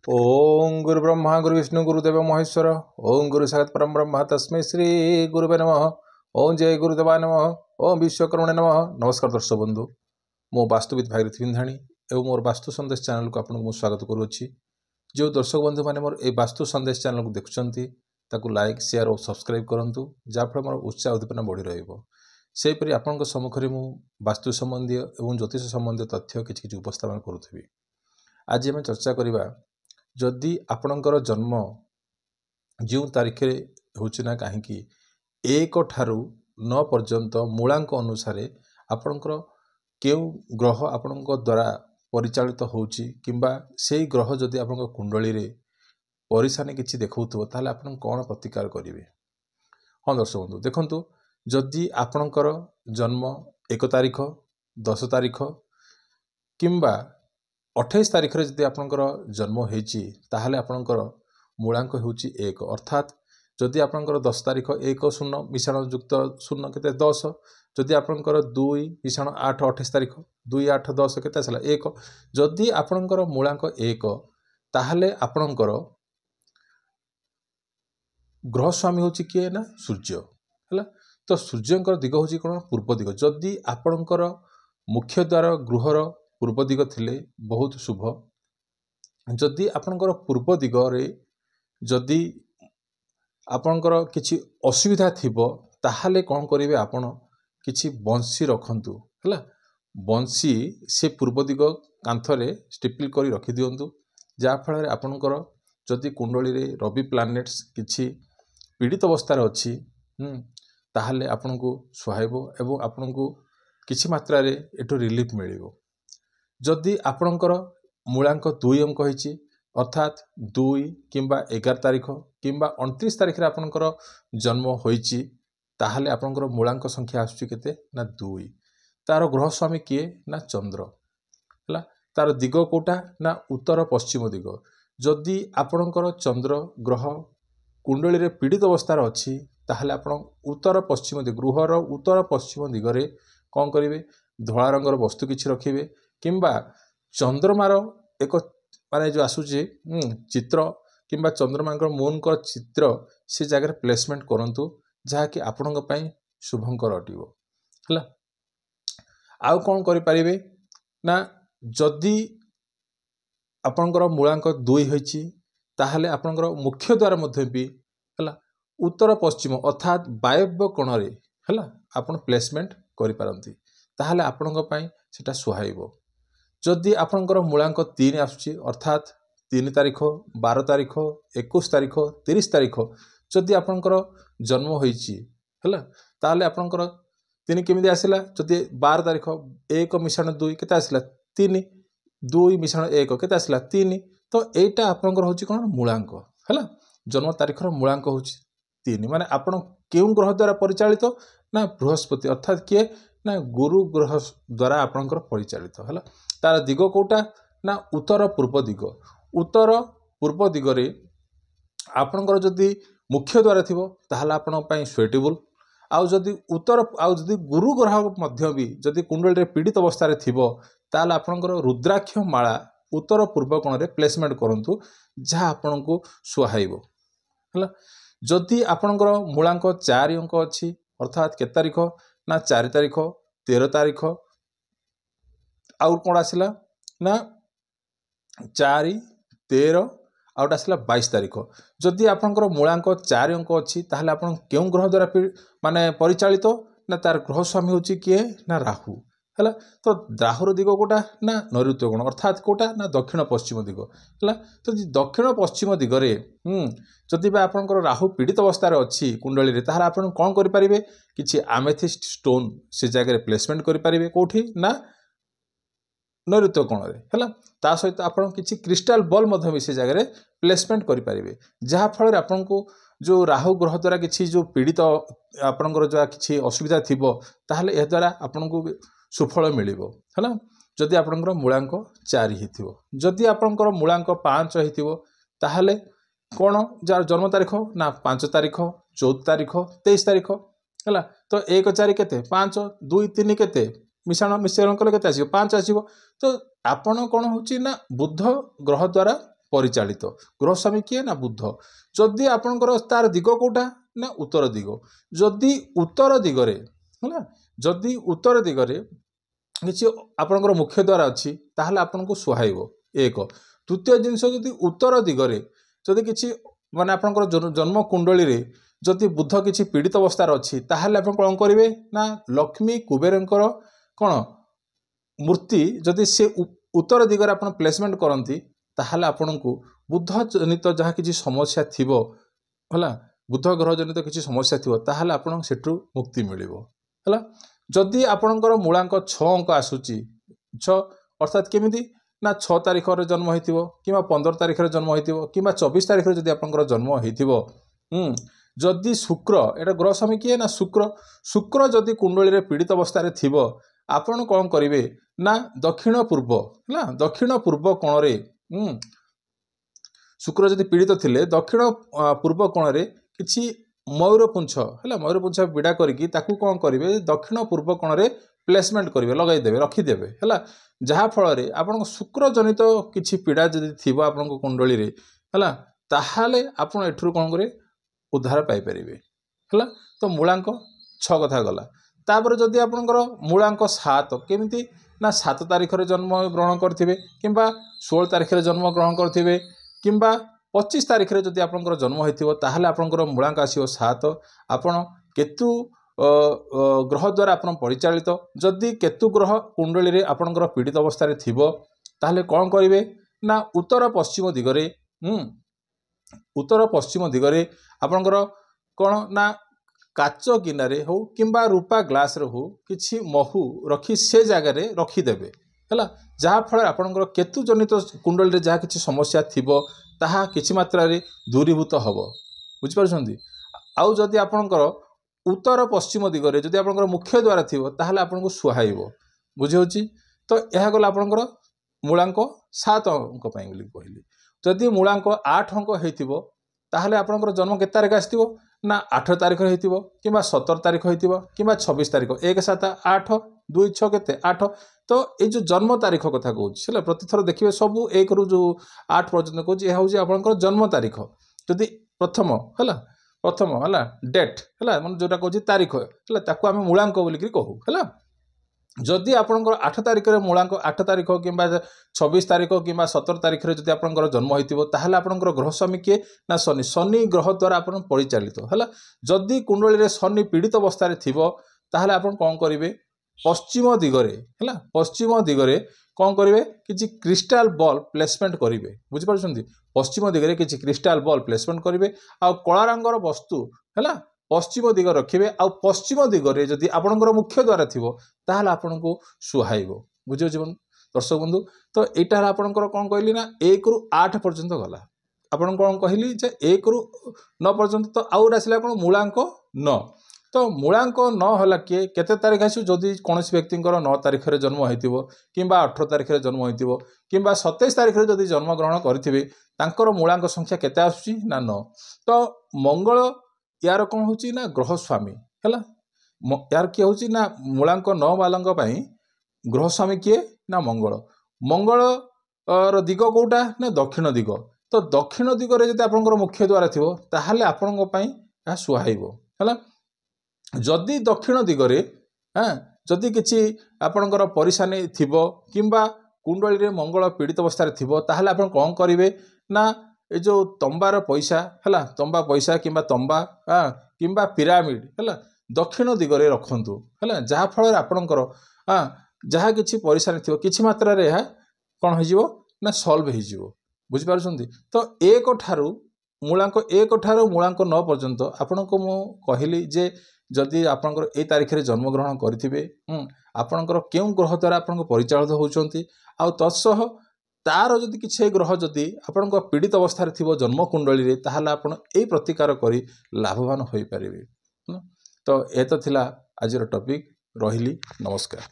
ओम गुरु ब्रह्मा गुरु विष्णु गुरुदेव महेश्वर। ओम गुरु साक्षात् परम ब्रह्म तस्मै श्री गुरुवे नमः। ओम जय गुरुदेवा नमः। ओम विश्वकर्मणे नमः। नमस्कार दर्शक बंधु, मो वास्तुविद भागीरथी बिंधाणी एवं मोर वास्तु संदेश चैनल को आपको स्वागत करुच्ची। जो दर्शक बंधु मैंने मोर ए वास्तु संदेश चैनल को देखुंट ताकू लाइक शेयर और सब्सक्राइब करूँ, जहाँफल मोर उत्साह उद्दीपना बढ़ी रहीपरी आपण सम्मुखें मु वास्तु संबंधी और ज्योतिष संबंधी तथ्य किसी उपस्थापन करुवी। आज आम चर्चा करवा, जदि आपणकर जन्म जो तारीख होना कहीं 1 ठारू 9 पर्यंत मूलांक अनुसार आपणकर केउ ग्रह आपण द्वारा परिचालित होउची किंबा से ग्रह जदि आपण कुंडली रे परिशानी किसी देखौथबो ताले आपण कोन प्रतिकार करिवे। हाँ दर्शक बंधु देखंतु, जदि आपणकर जन्म 1 तारीख 10 तारीख किंबा 28 तारीख रे जदि आपणकर जन्म होईची ताहले आपणकर मूलांक होउची 1, अर्थात जदि आपणकर 10 तारीख 1 0 मिश्रण युक्त 0 केते 10, जदि आपणकर 2 मिश्रण 8 28 तारीख 2 8 10 केते आसला 1। जदि आपणकर मूलांक 1 ताहले आपणकर ग्रह स्वामी होउची किए ना सूर्य हला। तो सूर्यंकर दिग होउची कोन पूर्व दिग। जदि आपणकर मुख्य द्वार गृहर पूर्व दिग थिले बहुत शुभ। जदि आपणकर पूर्व दिग रे जदि आपणकर किछि असुविधा थिबो ताहले कोन करिवे, आपण किछि बंसी रखंतु हला। बंसी से पूर्व दिग कांथरे स्टिपल करी रखि दियंतु, जा फल रे आपणकर जदि कुंडली रे रवि प्लैनेट्स किछि पीड़ित अवस्था अच्छी ताहले आपनको सुहाइबो एवं आपनको किछि मात्रा रे एटू रिलीफ मिलिबो। जदि आपणकर मूलांक 2 अंक होइछि, अर्थात 2 किंबा 11 तारीख किंबा 29 तारीख रे आपणकर जन्म होइछि ताहले आपणकर मूलांक संख्या आसुछि केते ना 2। तार ग्रह स्वामी किए ना चंद्र हला। तार दिग कोटा ना उत्तर पश्चिम दिग। जदि आपणकर चंद्र ग्रह कुंडली रे पीड़ित अवस्था अच्छी ताहले आपण उत्तर पश्चिम दिग, गृहर उत्तर पश्चिम दिगरे कौन करेंगे, धला रंगर वस्तु किछि रखिबे किंबा चंद्रमार एक माने जो आसुची चित्र किंबा चंद्रमा मून का चित्र से जगह प्लेसमेंट करंतु, जहाँकि आपण शुभंकर अटिबो हला। आउ कौन करि परिबे ना, जदि आपणकर मूलांक 2 होइछि ताहले आपणकर मुख्य द्वार मध्य भी हला उत्तर पश्चिम अर्थात वायव्य कोण रे हला आपण प्लेसमेंट करि पारंती, ताहले आपणक पई सेटा सुहाइबो। जदि आपणकर मूलांक 3 आसुची, अर्थात 3 तारीख 12 तारीख 21 तारीख 30 तारीख जदि आपणकर जन्म होइछि हला, ताहले आपणकर 3 केमिति आसिला। जदि 12 तारीख 1 मिश्रण 2 केते आसिला 3, 2 मिश्रण 1 केते आसिला 3। तो एटा आपणकर होची कोन मूलांक हला। जन्म तारीख रो मूलांक होची 3, माने आपण केउ ग्रह द्वारा परिचालित ना बृहस्पति अर्थात किए ना गुरु ग्रह द्वारा आपणकर परिचालित हला। तार दिग कोटा ना उत्तर पूर्व दिग। उत्तर पूर्व दिग रे आपणकर जदि मुख्य द्वार थिबो ताहले आपण पई सुइटेबल। आउ जदि उत्तर आउ जदि गुरु ग्रह मध्य भी जदि कुंडली रे पीड़ित अवस्था रे थिबो ताहले आपणकर रुद्राक्ष माला उत्तर पूर्व कोण रे प्लेसमेंट करंतु, जहाँ आपनको सुहाइबो हला। जदि आपणकर मूलांक 4 अंक अच्छी, अर्थात के तारीख ना 4 तारीख 13 तारीख आउ कौन आसला ना 4 13 आउट आसला 22 तारीख। जदि आपणकर मूलांक 4 अंक अच्छी ताहले आपण केउ ग्रह द्वारा माने परिचालित ना, तार ग्रह स्वामी होची किए ना राहु हला। तो राहुर दिग कोटा ना नैऋत्य कोण, अर्थात कोटा ना दक्षिण पश्चिम दिग हला। तो दक्षिण पश्चिम दिगरे जदि बा आपणकर राहु पीड़ित अवस्था अच्छी कुंडली रे, ताहले आपण कोन करि परिबे, किछि एमेथिस्ट स्टोन से जगह रे प्लेसमेंट करि परिबे कोठी ना नैऋत्य कोण रे हला। ता सहित आपण किछि क्रिस्टल बॉल मध्य भी से जगह रे प्लेसमेंट करि परिबे, जहाँ फल रे आपनको जो राहु ग्रह द्वारा किछि जो पीड़ित आपणकर जो किछि असुविधा थिबो ताहले ए द्वारा आपनको सुफल मिलिबो हला। जदि आपणकर मूलांक 4 हिथिबो, जदि आपणकर मूलांक 5 हिथिबो ताहले कोण जार जन्म तारीख ना 5 तारीख 14 तारीख 23 तारीख हला। तो 1 4 केते 5 2 3 केते मिश्रण कले केते आसीबो 5 आसीबो। तो आपण कोण होची ना बुध ग्रह द्वारा परिचालित ग्रह स्वामी किए ना बुध जदि आपणकर तार दिग कोटा ना उत्तर दिग जदि उत्तर दिगरे है जदि उत्तर दिगरे किसी आपणकर मुख्य द्वार अच्छी ताहले आपनको सुहाइब एक द्वितीय जिनस जदि उत्तर दिगरे जदि किसी माने आपणकर जन्म कुंडली रे जदि बुध किसी पीड़ित अवस्थार अच्छी ताहले आपण कौन करेंगे ना लक्ष्मी कुबेरंकर कौन मूर्ति जदि से उत्तर दिगरे आपण प्लेसमेंट करती ताहले आपनको बुध जनित जहाँ किसी समस्या थिबो हला बुध ग्रह जनित किसी समस्या थिबो ताहले आपण सेठु मुक्ति मिलिबो हला जदि आपणकर मूलांक 6 अंक आसुची 6 अर्थात केमिति ना 6 तारिख रे जन्म होइथिबो किबा 15 तारिख रे जन्म होइथिबो किबा 24 तारिख रे जदि आपणकर जन्म होइथिबो जदि शुक्र एटा ग्रह स्वामी किए ना शुक्र जदि कुंडली रे पीड़ित अवस्था रे थिबो आपण कौन करिवे ना दक्षिण पूर्व कोण रे शुक्र जदि पीड़ित थिले दक्षिण पूर्व कोण रे किछि मयूरपुंछ है मयूरपुंछ विड़ा करके कौन करेंगे दक्षिण पूर्व कोण रे प्लेसमेंट करेंगे लगेदेवे रखिदेवे है जहाँ फल आप शुक्र जनित किसी पीड़ा जदि थी आप कुंडली है ताहले आपण एठुर कौन करें उद्धार पाइपर है तो मूलांक 6 कथा गला तापर जदि आपणकर मूलांक 7 केमिति ना 7 तारिख रे जन्म ग्रहण करथिबे किंबा 16 तारिख रे जन्म ग्रहण करथिबे किंबा 25 तारिख रे जदि आपणकर जन्म होइथिबो ताहले आपणकर मूलांक आसीबो 7 आपण केतु ग्रह द्वारा आपण परिचालित जदि केतु ग्रह कुंडली रे आपणकर पीड़ित अवस्था रे थिबो ताहले कोन करिवे ना उत्तर पश्चिम दिगरे उत्तर पश्चिम दिगरे आपणकर कोन ना काच गिनारे हो किंबा रूपा ग्लास रे हो किछि महू रखी से जगह रे रखिदेवे है जहाँ फल आपणकर केतु जनित कुंडली रे जहाँ किछि समस्या थिबो ताहा किछि मात्रा रे दूरीभूत हबो बुझिपारछंती आउ जदि आपणकर उत्तर पश्चिम दिगरे जदि आपणकर मुख्य द्वार थिबो ताहले आपणको सुहाइबो बुझि होछि तो यह गला आपणकर मूलांक 7 अंक पई बोली कहली जदि मूलांक 8 अंक हेतिबो ताहले आपणकर जन्म केते तारिख आस्तिबो ना 8 तारिख हेतिबो किंबा 17 तारिख हेतिबो किंबा 26 तारिख 1 7 8 2 6 केते 8 तो ये जो जन्म तारीख कथा कहूँ प्रतिथर देखिए सब 1 रु जो 8 पर्यटन कहूँ यह हूँ आप जन्म तारीख जदि प्रथम है डेट है मैं जोटा कहूँ तारीख है ताको आम मूलांक बोलिक कहूँ है जदि आपंकर 8 तारिख रे मूलांक 8 तारिख कि 26 तारिख कि 17 तारिख रे जदि आपंकर जन्म होइतिबो ताहले आपंकर ग्रह स्वामी किए ना शनि ग्रह द्वारा आपन परिचालित है जदि कुंडली रे शनि पीड़ित अवस्था रे थिबो ताहले आपन कौन करिवे पश्चिम दिगरे है पश्चिम दिगरे कौन करेंगे किसी क्रिस्टाल बॉल प्लेसमेंट करेंगे बुझिपारुछंती पश्चिम दिगरे किसी क्रिस्टाल बॉल प्लेसमेंट करेंगे आ कला रंगर वस्तु है पश्चिम दिग रखिए आ पश्चिम दिगरे जदि आपणकर मुख्य द्वार थी ताहले आपनको सुहाइब बुझे जीवन दर्शक बंधु तो यहाँ आपणकर कौन कहली ना 1 रु 8 पर्यंत गला आपन कौन कहली जे 1 रु 9 पर्यंत तो आउट आसला कौन मूलांक 9 तो मूलांक 9 है किए केते तारीख आसू जदि कौन व्यक्ति 9 तारीख रे जन्म होइतिबो किंबा 18 तारीख रे जन्म होइतिबो किंबा 27 तारीख रे जदि जन्म ग्रहण करथिबे तांकर मूलांक संख्या केते आसुची ना 9 तो मंगल यार कौन होची ना ग्रह स्वामी है यार किए होची ना मूलांक 9 वालंग पई ग्रह स्वामी किए ना मंगल दिग कोटा ना दक्षिण दिग तो दक्षिण दिगरे जदि आपनकर मुख्य द्वार थिबो ताहले आपनक पई आ सुहाइबो है जदि दक्षिण दिगरे जदि किसी आपणकर परेशानी थिबो किंबा कुंडली रे मंगल पीड़ित अवस्था रे थिबो ताहले आपन कौन करिवे ना ए जो तंबार पैसा है तंबा पैसा किंबा तंबा किंबा पिरामिड है दक्षिण दिगरे रखंतु है जहाँ फल आपणकर जहाँ किसी परेशानी थिबो किछि मात्रा रे कौन हो ना सॉल्व हो बुझिपारुछंती तो 1 ठारू मूलांक 1 ठारू मूलांक 9 पर्यंत आपनको मु कहली जे जदि आपणकर ए तारीख रे जन्म ग्रहण करिथिबे आपणकर केउ ग्रह द्वारा आपनको परिचालित होउचंती आ तत्सह तार जदि किछि ग्रह जदि आपणको पीड़ित अवस्था रे थिबो जन्म कुंडली रे ताहले आपण ए प्रतिकार करी लाभवान होई परिबे तो ए तो थिला आजिर टॉपिक रहिली नमस्कार।